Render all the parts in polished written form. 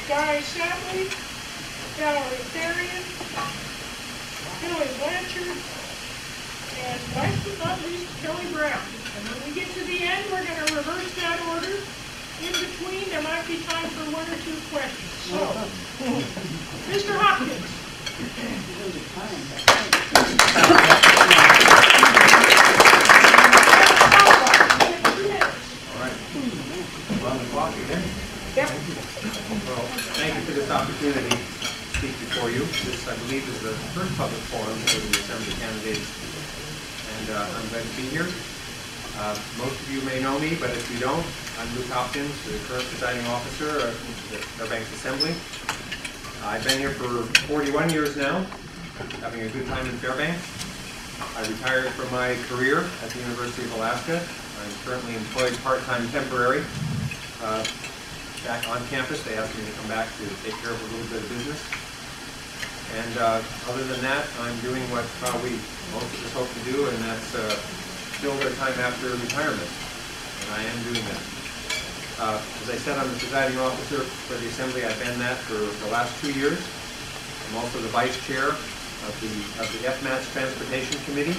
Guy Shatley, Valerie Therian, Billy Blanchard, and last but not least, Kelly Brown. And when we get to the end, we're going to reverse that order. In between, there might be time for one or two questions. So, Mr. Hopkins. All right. On the clock again? Yep. Well, thank you for this opportunity to speak before you. This, I believe, is the first public forum for the Assembly candidates, and I'm glad to be here. Most of you may know me, but if you don't, I'm Luke Hopkins, the current presiding officer of the Fairbanks Assembly. I've been here for 41 years now, having a good time in Fairbanks. I retired from my career at the University of Alaska. I'm currently employed part-time temporary. Back on campus, they asked me to come back to take care of a little bit of business. And other than that, I'm doing what probably most of us hope to do, and that's fill their time after retirement, and I am doing that. As I said, I'm the presiding officer for the Assembly. I've been that for the last 2 years. I'm also the vice chair of the FMATS Transportation Committee,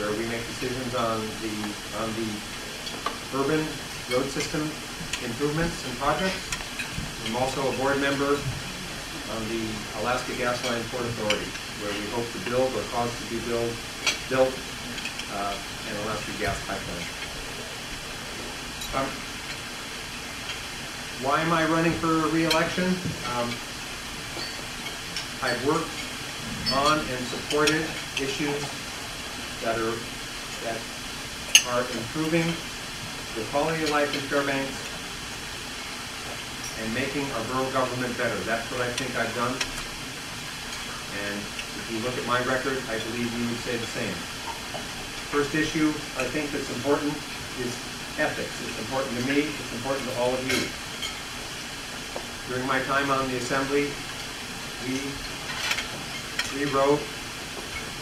where we make decisions on the urban road system improvements and projects. I'm also a board member on the Alaska Gas Line Port Authority, where we hope to build or cause to be built an Alaska gas pipeline. Why am I running for re-election? I've worked on and supported issues that are improving the quality of life in Fairbanks and making our borough government better. That's what I think I've done. And if you look at my record, I believe you would say the same. First issue I think that's important is ethics. It's important to me, it's important to all of you. During my time on the Assembly, we rewrote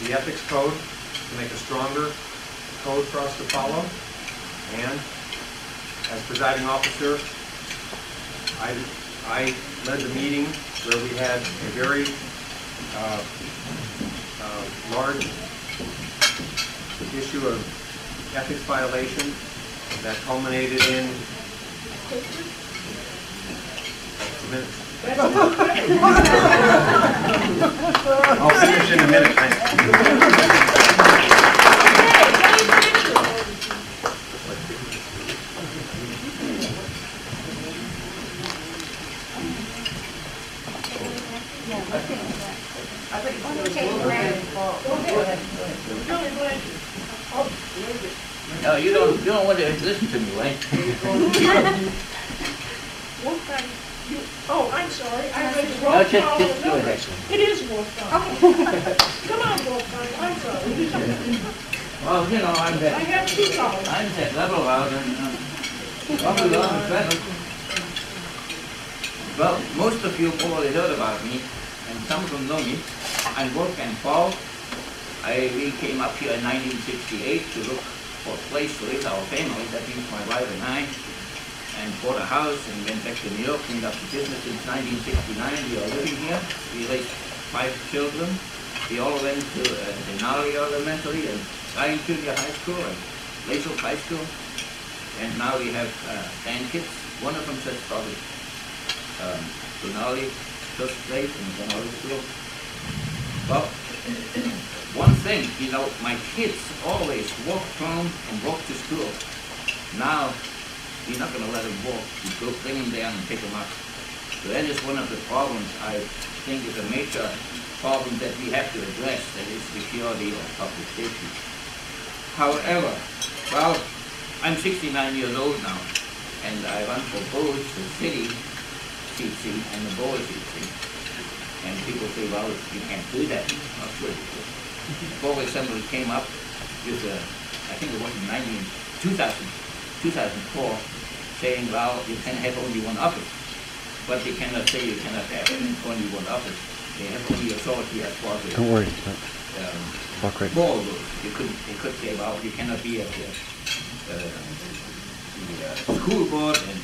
the ethics code to make a stronger code for us to follow. And as presiding officer, I led the meeting where we had a very large issue of ethics violation that culminated in I'll finish in a minute. No, you don't want to listen to me, right? Oh, I'm sorry. I read the No, wrong just column go number. ahead. It is Wolfgang. Come on, Wolfgang. I'm sorry. Well, you know, I have two columns. I'm that level out and probably on the better. Well, most of you probably heard about me, and some of them know me. I'm Wolfgang Paul. We came up here in 1968 to look for a place to raise our family. That means my wife and I. And bought a house and went back to New York, cleaned up the business. Since 1969, we are living here. We raised 5 children. We all went to Denali Elementary and Ryan Junior High School and Lathrop High School. And now we have 10 kids. One of them just started Denali first grade in Denali School. Well, one thing, you know, my kids always walked home and walked to school. Now, we're not going to let them walk. We go bring them down and pick them up. So that is one of the problems I think is a major problem that we have to address, that is security of public safety. However, well, I'm 69 years old now, and I run for both the city CC and the borough CC. And people say, well, you can't do that. Not sure. The borough assembly came up with, I think it was in 2004, saying, well, you can have only one office. But they cannot say you cannot have only one office. They have only authority as far as don't worry. borough goes. They could say, well, you cannot be at the school board and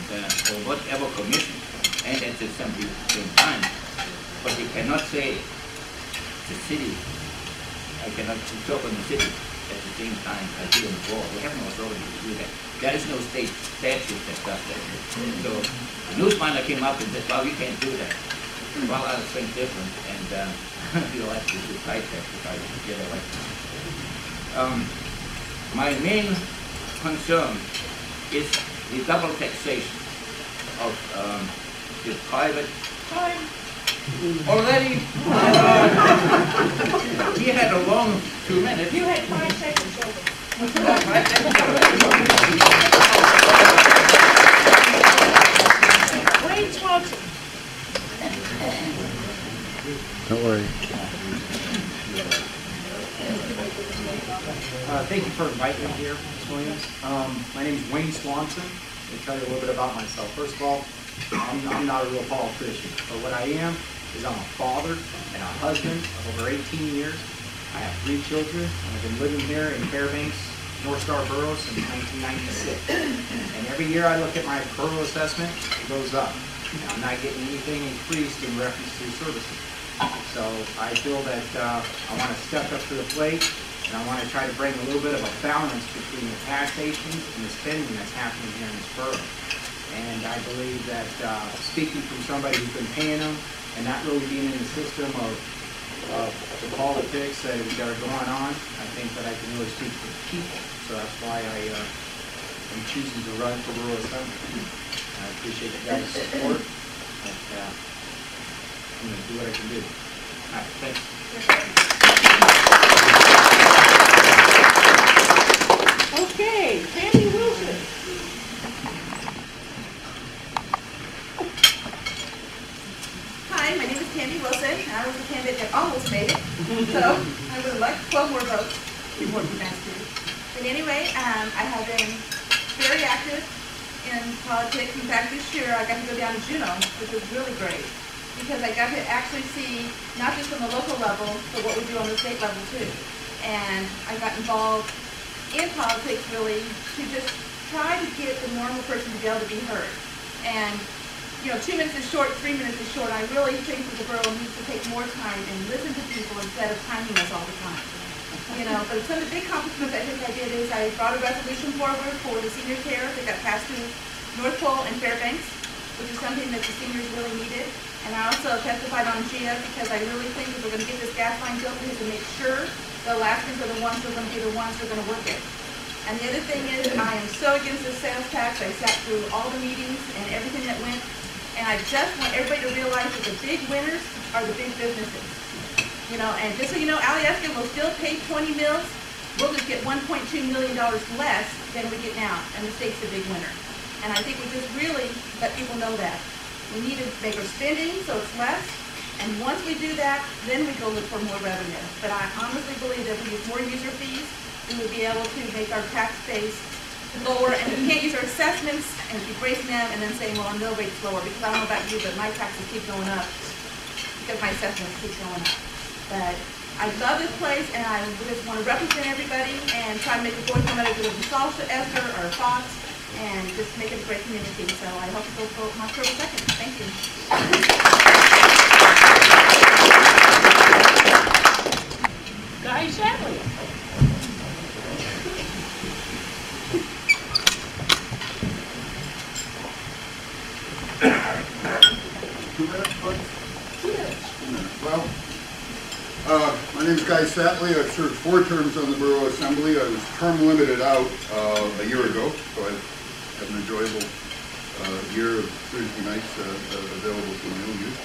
or whatever commission. and at the assembly at the same time. But you cannot say the city, I cannot talk on the city at the same time as do on the board. We have no authority to do that. There is no state statute that does that. So the newsfinder came up and said, well, we can't do that. Well, I think different, and you'll have to decide that if I get elected. My main concern is the double taxation of the private Time. already. He had a long 2 minutes. You had 5 seconds over. Wayne Swanson. Don't worry. Thank you for inviting me here, Ms. Williams. My name is Wayne Swanson. Let me tell you a little bit about myself. First of all, I'm not a real politician, but what I am is I'm a father and a husband of over 18 years. I have 3 children, and I've been living here in Fairbanks, North Star Borough since 1996. And every year I look at my borough assessment, it goes up. And I'm not getting anything increased in reference to services. So I feel that I want to step up to the plate, and I want to try to bring a little bit of a balance between the taxation and the spending that's happening here in this borough. And I believe that speaking from somebody who's been paying them and not really being in the system of the politics that are going on, I think that I can really speak for the people. So that's why I am choosing to run for rural assembly. I appreciate you guys' support. And, I'm going to do what I can do. All right, thanks. Okay, Tammy Wilson. Hi, my name is Tammy Wilson, and I was a candidate that almost made it. So I would have liked 12 more votes before we passed through. But anyway, I have been very active in politics. In fact, this year I got to go down to Juneau, which was really great, because I got to actually see, not just on the local level, but what we do on the state level too. And I got involved in politics really to just try to get the normal person to be able to be heard. And you know, 2 minutes is short, 3 minutes is short. I really think that the borough needs to take more time and listen to people instead of timing us all the time. You know, but some of the big accomplishments I think I did is I brought a resolution forward for the senior care that got passed through North Pole and Fairbanks, which is something that the seniors really needed. And I also testified on GIA because I really think that we're going to get this gas line built, we have to make sure the Alaskans are the ones who are going to be the ones who are going to work it. And the other thing is, I am so against the sales tax. I sat through all the meetings and everything that went. And I just want everybody to realize that the big winners are the big businesses. You know, and just so you know, Alaska will still pay 20 mils. We'll just get $1.2 million less than we get now, and the state's the big winner. And I think we just really let people know that. We need to make our spending so it's less, and once we do that, then we go look for more revenue. But I honestly believe that if we use more user fees, we will be able to make our tax base lower, and we can't use our assessments and keep raising them and then saying, well, our mill rate's lower, because I don't know about you, but my taxes keep going up because my assessments keep going up. But I love this place, and I just want to represent everybody and try to make a voice no matter if it's Salsa, Esther, or Fox, and just make it a great community. So I hope you'll vote on October 2nd. Thank you. Guy Sadley. Well, my name is Guy Satley. I've served 4 terms on the Borough Assembly. I was term limited out a year ago, so I have an enjoyable year of Thursday nights available to my own use.